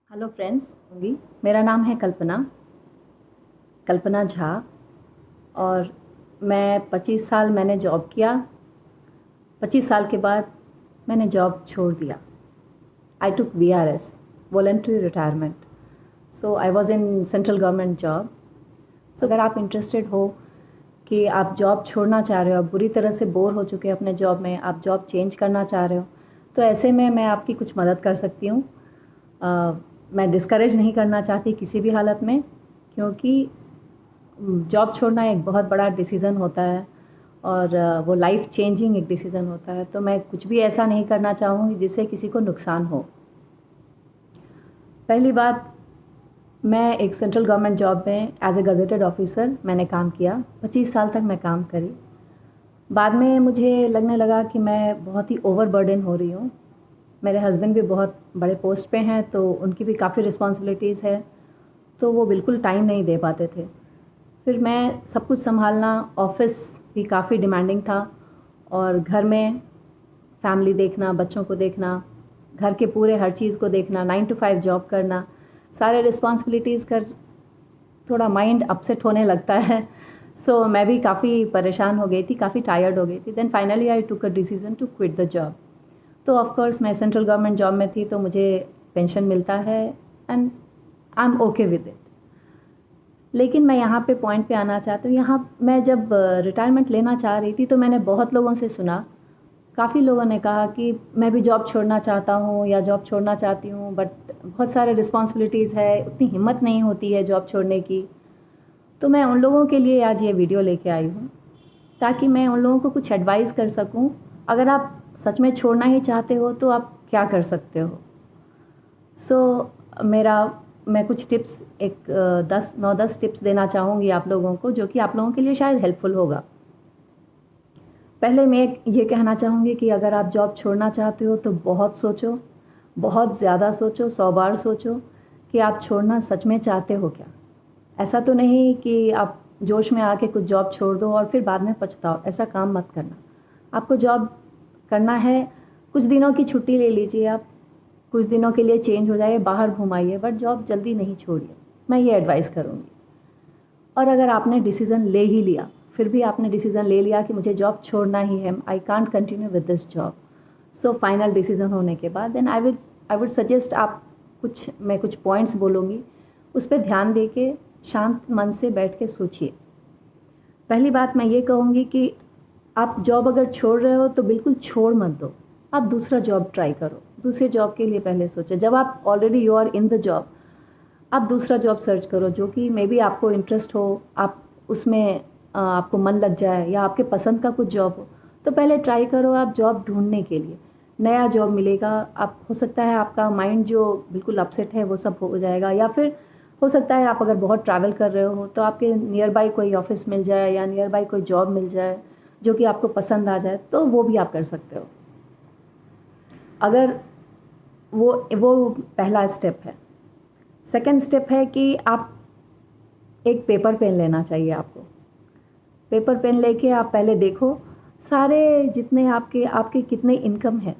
Hello friends, मेरा नाम है कल्पना झा। और मैं 25 साल मैंने जॉब किया। 25 साल के बाद मैंने जॉब छोड़ दिया। I took VRS, voluntary retirement. So I was in central government job. So अगर आप इंटरेस्टेड हो कि आप जॉब छोड़ना चाह रहे हो, आप बुरी तरह से बोर हो चुके हैं अपने जॉब में, आप जॉब चेंज करना चाह रहे हो, तो ऐसे में मैं आपकी कुछ मदद कर सकती हूँ। मैं डिस्करेज नहीं करना चाहती किसी भी हालत में, क्योंकि जॉब छोड़ना एक बहुत बड़ा डिसीज़न होता है और वो लाइफ चेंजिंग एक डिसीज़न होता है। तो मैं कुछ भी ऐसा नहीं करना चाहूँगी जिससे किसी को नुकसान हो। पहली बात, मैं एक सेंट्रल गवर्नमेंट जॉब में एज ए गजेटेड ऑफिसर मैंने काम किया। 25 साल तक मैं काम करी। बाद में मुझे लगने लगा कि मैं बहुत ही ओवरबर्डन हो रही हूँ। मेरे हस्बैंड भी बहुत बड़े पोस्ट पे हैं, तो उनकी भी काफ़ी रिस्पॉन्सिबिलिटीज़ है, तो वो बिल्कुल टाइम नहीं दे पाते थे। फिर मैं सब कुछ संभालना, ऑफिस भी काफ़ी डिमांडिंग था और घर में फैमिली देखना, बच्चों को देखना, घर के पूरे हर चीज़ को देखना, 9 to 5 जॉब करना, सारे रिस्पॉन्सिबिलिटीज़ कर थोड़ा माइंड अपसेट होने लगता है। सो मैं भी काफ़ी परेशान हो गई थी, काफ़ी टायर्ड हो गई थी। Then finally I took a decision to quit the job. तो ऑफ कोर्स मैं सेंट्रल गवर्नमेंट जॉब में थी, तो मुझे पेंशन मिलता है and I am okay with it. लेकिन मैं यहाँ पे पॉइंट पे आना चाहती हूँ। यहाँ मैं जब रिटायरमेंट लेना चाह रही थी, तो मैंने बहुत लोगों से सुना, काफ़ी लोगों ने कहा कि मैं भी जॉब छोड़ना चाहता हूँ या जॉब छोड़ना चाहती हूँ, बट बहुत सारे रिस्पॉन्सिबिलिटीज़ है, उतनी हिम्मत नहीं होती है जॉब छोड़ने की। तो मैं उन लोगों के लिए आज ये वीडियो लेके आई हूँ, ताकि मैं उन लोगों को कुछ एडवाइस कर सकूँ। अगर आप सच में छोड़ना ही चाहते हो तो आप क्या कर सकते हो। मैं कुछ टिप्स, एक 9-10 टिप्स देना चाहूँगी आप लोगों को, जो कि आप लोगों के लिए शायद हेल्पफुल होगा। पहले मैं ये कहना चाहूँगी कि अगर आप जॉब छोड़ना चाहते हो तो बहुत सोचो, बहुत ज़्यादा सोचो, 100 बार सोचो कि आप छोड़ना सच में चाहते हो क्या। ऐसा तो नहीं कि आप जोश में आके कुछ जॉब छोड़ दो और फिर बाद में पछताओ। ऐसा काम मत करना। आपको जॉब करना है, कुछ दिनों की छुट्टी ले लीजिए, आप कुछ दिनों के लिए चेंज हो जाइए, बाहर घुमाइए, बट जॉब जल्दी नहीं छोड़िए। मैं ये एडवाइस करूँगी। और अगर आपने डिसीज़न ले ही लिया, फिर भी आपने डिसीज़न ले लिया कि मुझे जॉब छोड़ना ही है, I can't continue with this job, so final decision होने के बाद देन आई वुड सजेस्ट आप मैं कुछ पॉइंट्स बोलूँगी, उस पर ध्यान दे के शांत मन से बैठ के सोचिए। पहली बात मैं ये कहूँगी कि आप जॉब अगर छोड़ रहे हो तो बिल्कुल छोड़ मत दो। आप दूसरा जॉब ट्राई करो। दूसरे जॉब के लिए पहले सोचो। जब आप already you are in the job, आप दूसरा जॉब सर्च करो जो कि मे बी आपको इंटरेस्ट हो, आप उसमें आपको मन लग जाए, या आपके पसंद का कुछ जॉब हो। तो पहले ट्राई करो आप जॉब ढूंढने के लिए। नया जॉब मिलेगा, आप हो सकता है आपका माइंड जो बिल्कुल अपसेट है वो सब हो जाएगा, या फिर हो सकता है आप अगर बहुत ट्रैवल कर रहे हो तो आपके नियर बाई कोई ऑफिस मिल जाए या नियर बाई कोई जॉब मिल जाए जो कि आपको पसंद आ जाए, तो वो भी आप कर सकते हो। अगर वो पहला स्टेप है। सेकंड स्टेप है कि आप एक पेपर पेन लेना चाहिए आपको। पेपर पेन लेके आप पहले देखो सारे जितने आपके कितने इनकम है,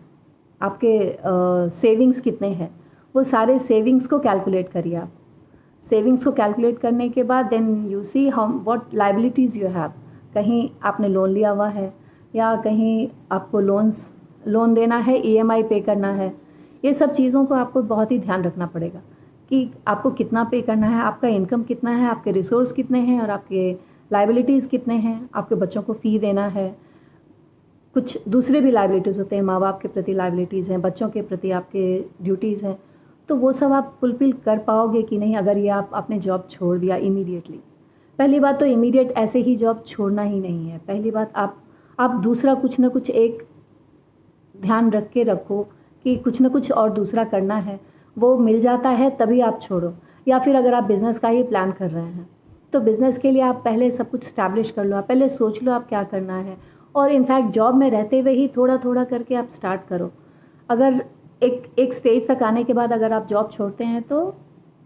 आपके सेविंग्स कितने हैं, वो सारे सेविंग्स को कैलकुलेट करिए आप। सेविंग्स को कैलकुलेट करने के बाद then you see how what liabilities you have. कहीं आपने लोन लिया हुआ है, या कहीं आपको लोन देना है, EMI पे करना है। ये सब चीज़ों को आपको बहुत ही ध्यान रखना पड़ेगा कि आपको कितना पे करना है, आपका इनकम कितना है, आपके रिसोर्स कितने हैं और आपके लायबिलिटीज़ कितने हैं। आपके बच्चों को फ़ी देना है, कुछ दूसरे भी लायबिलिटीज़ होते हैं, माँ बाप के प्रति लायबिलिटीज़ हैं, बच्चों के प्रति आपके ड्यूटीज़ हैं। तो वो सब आप फुलफिल कर पाओगे कि नहीं अगर ये आपने जॉब छोड़ दिया इमीडिएटली। पहली बात तो इमीडिएट ऐसे ही जॉब छोड़ना ही नहीं है। पहली बात आप दूसरा कुछ ना कुछ एक ध्यान रख के रखो कि कुछ ना कुछ और दूसरा करना है, वो मिल जाता है तभी आप छोड़ो। या फिर अगर आप बिज़नेस का ही प्लान कर रहे हैं तो बिज़नेस के लिए आप पहले सब कुछ स्टैब्लिश कर लो, आप पहले सोच लो आप क्या करना है। और इनफैक्ट जॉब में रहते हुए ही थोड़ा थोड़ा करके आप स्टार्ट करो। अगर एक स्टेज तक आने के बाद अगर आप जॉब छोड़ते हैं तो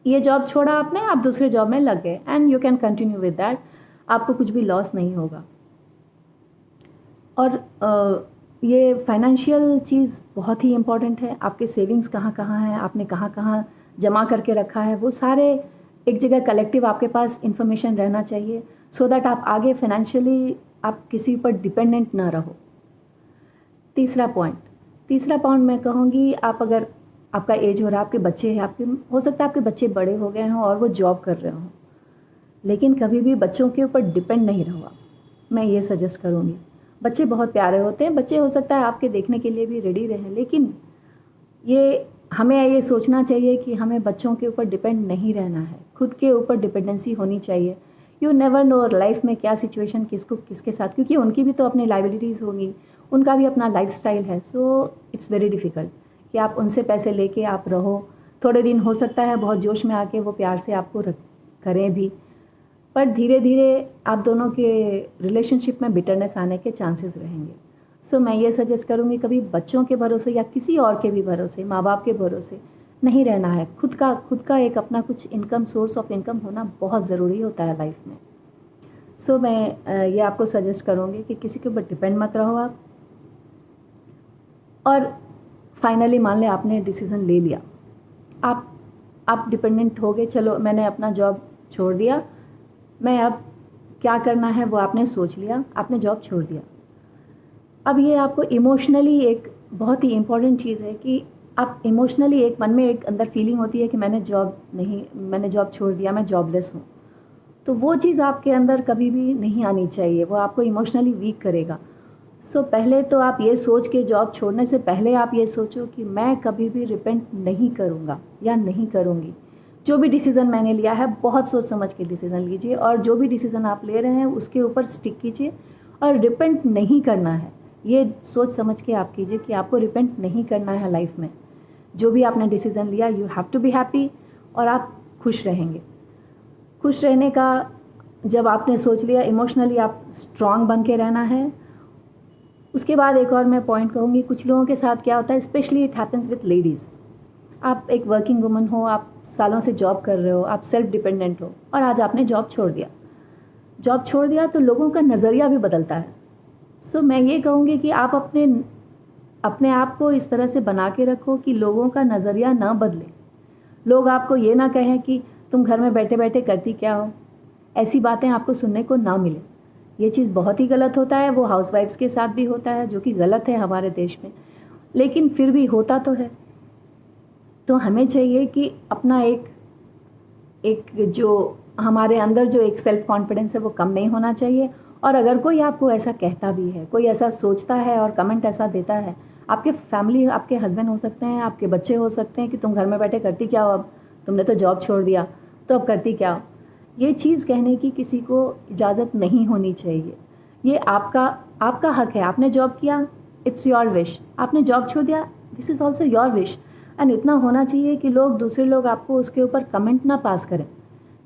ये जॉब छोड़ा आपने, आप दूसरे जॉब में लग गए and you can continue with that. आपको कुछ भी लॉस नहीं होगा। और ये फाइनेंशियल चीज़ बहुत ही इम्पॉर्टेंट है। आपके सेविंग्स कहाँ कहाँ हैं, आपने कहाँ कहाँ जमा करके रखा है, वो सारे एक जगह कलेक्टिव आपके पास इंफॉर्मेशन रहना चाहिए, सो दैट आप आगे फाइनेंशियली आप किसी पर डिपेंडेंट ना रहो। तीसरा पॉइंट मैं कहूँगी, आप अगर आपका एज हो रहा है, आपके बच्चे हैं, आपके हो सकता है आपके बच्चे बड़े हो गए हों और वो जॉब कर रहे हों, लेकिन कभी भी बच्चों के ऊपर डिपेंड नहीं रहो आप। मैं ये सजेस्ट करूँगी। बच्चे बहुत प्यारे होते हैं, बच्चे हो सकता है आपके देखने के लिए भी रेडी रहें, लेकिन हमें ये सोचना चाहिए कि हमें बच्चों के ऊपर डिपेंड नहीं रहना है, खुद के ऊपर डिपेंडेंसी होनी चाहिए। यू नेवर नो लाइफ में क्या सिचुएशन किसके साथ, क्योंकि उनकी भी तो अपनी लाइबिलिटीज़ होंगी, उनका भी अपना लाइफस्टाइल है। सो इट्स वेरी डिफ़िकल्ट कि आप उनसे पैसे लेके आप रहो। थोड़े दिन हो सकता है बहुत जोश में आके वो प्यार से आपको करें भी, पर धीरे धीरे आप दोनों के रिलेशनशिप में बिटरनेस आने के चांसेस रहेंगे। सो मैं ये सजेस्ट करूँगी, कभी बच्चों के भरोसे या किसी और के भी भरोसे, माँ बाप के भरोसे नहीं रहना है। खुद का एक अपना कुछ इनकम, सोर्स ऑफ इनकम होना बहुत ज़रूरी होता है लाइफ में। सो मैं ये आपको सजेस्ट करूँगी कि किसी के ऊपर डिपेंड मत रहो आप। और फाइनली मान लें आपने डिसीज़न ले लिया, आप डिपेंडेंट हो गए, चलो मैंने अपना जॉब छोड़ दिया, मैं अब क्या करना है वो आपने सोच लिया, आपने जॉब छोड़ दिया। अब ये आपको इमोशनली एक बहुत ही इम्पॉर्टेंट चीज़ है कि आप इमोशनली एक मन में एक अंदर फीलिंग होती है कि मैंने जॉब छोड़ दिया, मैं जॉबलेस हूँ। तो वो चीज़ आपके अंदर कभी भी नहीं आनी चाहिए, वो आपको इमोशनली वीक करेगा। सो पहले तो आप ये सोच के, जॉब छोड़ने से पहले आप ये सोचो कि मैं कभी भी रिपेंट नहीं करूँगा या नहीं करूँगी। जो भी डिसीज़न मैंने लिया है बहुत सोच समझ के डिसीज़न लीजिए, और जो भी डिसीज़न आप ले रहे हैं उसके ऊपर स्टिक कीजिए, और रिपेंट नहीं करना है ये सोच समझ के आप कीजिए कि आपको रिपेंट नहीं करना है लाइफ में। जो भी आपने डिसीज़न लिया, you have to be happy, और आप खुश रहेंगे। खुश रहने का जब आपने सोच लिया, इमोशनली आप स्ट्रांग बन के रहना है। उसके बाद एक और मैं पॉइंट कहूँगी, कुछ लोगों के साथ क्या होता है, specially it happens with ladies. आप एक वर्किंग वुमन हो, आप सालों से जॉब कर रहे हो, आप सेल्फ डिपेंडेंट हो, और आज आपने जॉब छोड़ दिया तो लोगों का नज़रिया भी बदलता है। सो मैं ये कहूँगी कि आप अपने आप को इस तरह से बना के रखो कि लोगों का नज़रिया ना बदले। लोग आपको ये ना कहें कि तुम घर में बैठे बैठे करती क्या हो, ऐसी बातें आपको सुनने को ना मिले। ये चीज़ बहुत ही गलत होता है, वो हाउसवाइफ्स के साथ भी होता है, जो कि गलत है हमारे देश में, लेकिन फिर भी होता तो है। तो हमें चाहिए कि अपना एक जो हमारे अंदर जो एक सेल्फ कॉन्फिडेंस है वो कम नहीं होना चाहिए। और अगर कोई आपको ऐसा कहता भी है, कोई ऐसा सोचता है और कमेंट ऐसा देता है, आपके फैमिली, आपके हस्बैंड हो सकते हैं, आपके बच्चे हो सकते हैं, कि तुम घर में बैठे करती क्या हो, अब तुमने तो जॉब छोड़ दिया तो अब करती क्या हो, ये चीज़ कहने की किसी को इजाज़त नहीं होनी चाहिए। ये आपका हक है। आपने जॉब किया, इट्स योर विश। आपने जॉब छोड़ दिया, this is also your wish. And इतना होना चाहिए कि दूसरे लोग आपको उसके ऊपर कमेंट ना पास करें,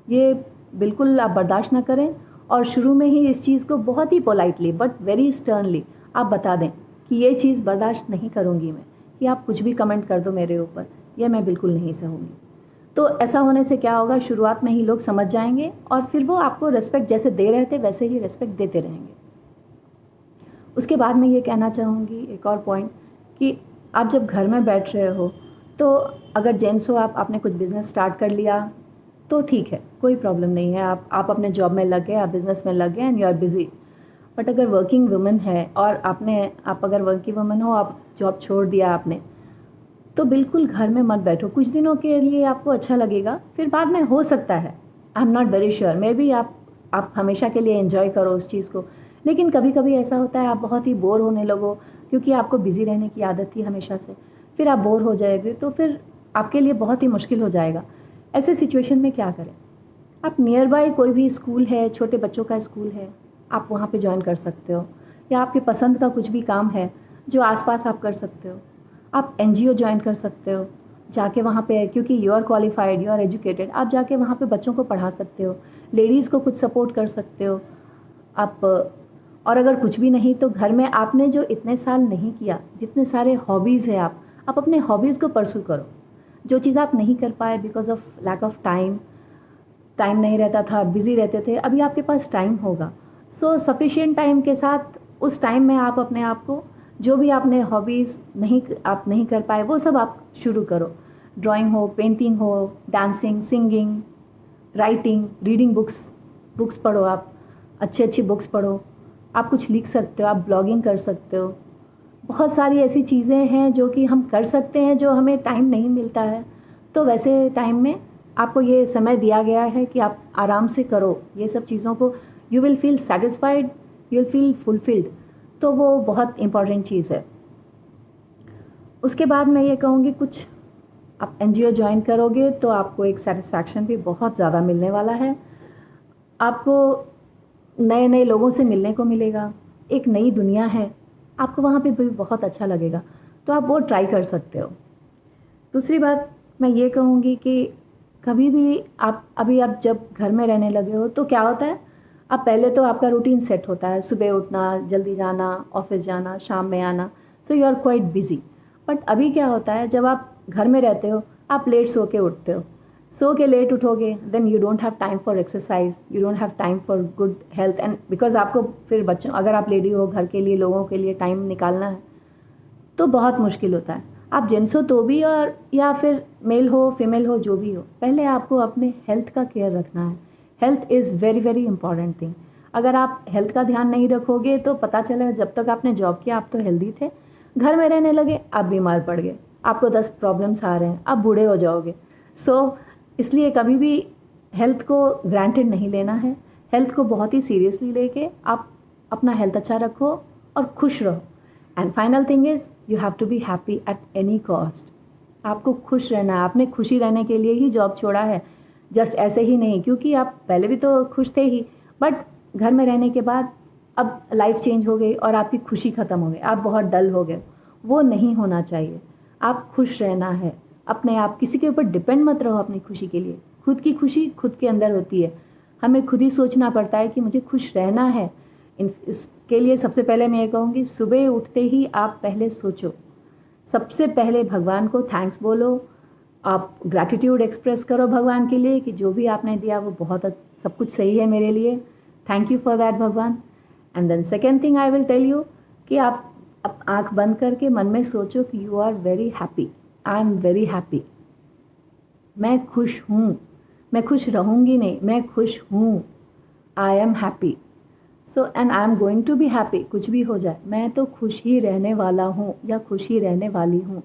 ये बिल्कुल आप बर्दाश्त ना करें। और शुरू में ही इस चीज़ को बहुत ही पोलाइटली बट वेरी स्टर्नली आप बता दें कि ये चीज़ बर्दाश्त नहीं करूँगी मैं, कि आप कुछ भी कमेंट कर दो मेरे ऊपर, ये मैं बिल्कुल नहीं सहूँगी। तो ऐसा होने से क्या होगा, शुरुआत में ही लोग समझ जाएंगे और फिर वो आपको रिस्पेक्ट जैसे दे रहे थे वैसे ही रिस्पेक्ट देते रहेंगे। उसके बाद मैं ये कहना चाहूँगी एक और पॉइंट, कि आप जब घर में बैठ रहे हो, तो अगर जेंट्स हो, आपने कुछ बिज़नेस स्टार्ट कर लिया तो ठीक है, कोई प्रॉब्लम नहीं है, आप अपने जॉब में लग गए, आप बिज़नेस में लग गए and you are busy. But अगर वर्किंग वुमन है और आप अगर वर्किंग वुमन हो, आप जॉब छोड़ दिया आपने, तो बिल्कुल घर में मत बैठो। कुछ दिनों के लिए आपको अच्छा लगेगा, फिर बाद में हो सकता है, I am not very sure, may be आप हमेशा के लिए एंजॉय करो उस चीज़ को। लेकिन कभी कभी ऐसा होता है आप बहुत ही बोर होने लगो, क्योंकि आपको बिज़ी रहने की आदत थी हमेशा से, फिर आप बोर हो जाएंगे तो फिर आपके लिए बहुत ही मुश्किल हो जाएगा। ऐसे सिचुएशन में क्या करें, आप नियर बाय कोई भी स्कूल है, छोटे बच्चों का स्कूल है, आप वहाँ पे ज्वाइन कर सकते हो, या आपके पसंद का कुछ भी काम है जो आसपास आप कर सकते हो। आप एनजीओ ज्वाइन कर सकते हो जाके वहाँ पे, क्योंकि you are qualified, you are educated, आप जाके वहाँ पे बच्चों को पढ़ा सकते हो, लेडीज़ को कुछ सपोर्ट कर सकते हो आप। और अगर कुछ भी नहीं तो घर में आपने जो इतने साल नहीं किया, जितने सारे हॉबीज़ है, आप अपने हॉबीज़ को परसू करो। जो चीज़ आप नहीं कर पाए because of lack of time नहीं रहता था, बिज़ी रहते थे, अभी आपके पास टाइम होगा। सो सफिशिएंट टाइम के साथ उस टाइम में आप अपने आप को जो भी आपने हॉबीज़ आप नहीं कर पाए वो सब आप शुरू करो। ड्राइंग हो, पेंटिंग हो, dancing, singing, writing, reading books पढ़ो आप, अच्छी अच्छी बुक्स पढ़ो। आप कुछ लिख सकते हो, आप ब्लॉगिंग कर सकते हो। बहुत सारी ऐसी चीज़ें हैं जो कि हम कर सकते हैं, जो हमें टाइम नहीं मिलता है। तो वैसे टाइम में आपको ये समय दिया गया है कि आप आराम से करो ये सब चीज़ों को। You will feel satisfied, you will feel fulfilled. तो वो बहुत इम्पॉर्टेंट चीज़ है। उसके बाद मैं ये कहूँगी, कुछ आप NGO ज्वाइन करोगे तो आपको एक सेटिस्फैक्शन भी बहुत ज़्यादा मिलने वाला है। आपको नए नए लोगों से मिलने को मिलेगा, एक नई दुनिया है, आपको वहाँ पे भी बहुत अच्छा लगेगा। तो आप वो ट्राई कर सकते हो। दूसरी बात मैं ये कहूँगी कि कभी भी आप जब घर में रहने लगे हो तो क्या होता है, अब पहले तो आपका रूटीन सेट होता है, सुबह उठना, जल्दी जाना, ऑफिस जाना, शाम में आना, तो you are quite busy. But अभी क्या होता है, जब आप घर में रहते हो आप लेट सो के उठते हो, सो के लेट उठोगे, then you don't have time for exercise, you don't have time for good health, and because आपको फिर बच्चों, अगर आप लेडी हो, घर के लिए, लोगों के लिए टाइम निकालना है तो बहुत मुश्किल होता है। आप जेंट्स हो तो भी, और या फिर मेल हो फीमेल हो, जो भी हो, पहले आपको अपने हेल्थ का केयर रखना है। Health is very very important thing. अगर आप हेल्थ का ध्यान नहीं रखोगे तो पता चलेगा जब तक आपने जॉब किया आप तो हेल्दी थे, घर में रहने लगे आप बीमार पड़ गए, आपको 10 प्रॉब्लम्स आ रहे हैं, आप बूढ़े हो जाओगे। सो इसलिए कभी भी हेल्थ को ग्रांटेड नहीं लेना है। हेल्थ को बहुत ही सीरियसली लेके आप अपना हेल्थ अच्छा रखो और खुश रहो। And final thing is you have to be happy at any cost. आपको खुश रहना है, आपने खुशी रहने के लिए ही जॉब छोड़ा है, जस्ट ऐसे ही नहीं, क्योंकि आप पहले भी तो खुश थे ही, बट घर में रहने के बाद अब लाइफ चेंज हो गई और आपकी खुशी ख़त्म हो गई, आप बहुत डल हो गए। वो नहीं होना चाहिए। आप खुश रहना है अपने आप, किसी के ऊपर डिपेंड मत रहो अपनी खुशी के लिए। खुद की खुशी खुद के अंदर होती है, हमें खुद ही सोचना पड़ता है कि मुझे खुश रहना है। इसके लिए सबसे पहले मैं ये कहूँगी, सुबह उठते ही आप पहले सोचो, सबसे पहले भगवान को थैंक्स बोलो, आप ग्रैटिट्यूड एक्सप्रेस करो भगवान के लिए कि जो भी आपने दिया वो बहुत सब कुछ सही है मेरे लिए, थैंक यू फॉर दैट भगवान। And then second thing I will tell you कि आप आँख बंद करके मन में सोचो कि you are very happy, I am very happy, मैं खुश हूँ, मैं खुश रहूँगी नहीं, मैं खुश हूँ, I am happy. So and I am going to be happy, कुछ भी हो जाए मैं तो खुश ही रहने वाला हूँ या खुश ही रहने वाली हूँ।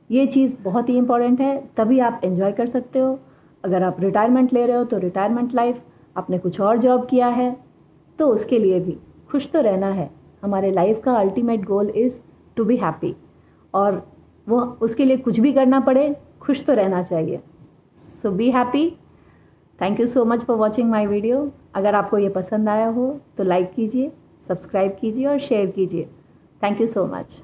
ये चीज़ बहुत ही इंपॉर्टेंट है, तभी आप एंजॉय कर सकते हो। अगर आप रिटायरमेंट ले रहे हो तो रिटायरमेंट लाइफ, आपने कुछ और जॉब किया है तो उसके लिए भी खुश तो रहना है। हमारे लाइफ का ultimate goal is to be happy, और वो उसके लिए कुछ भी करना पड़े, खुश तो रहना चाहिए। So be happy. Thank you so much for watching my video. अगर आपको ये पसंद आया हो तो लाइक कीजिए, सब्सक्राइब कीजिए और शेयर कीजिए। Thank you so much.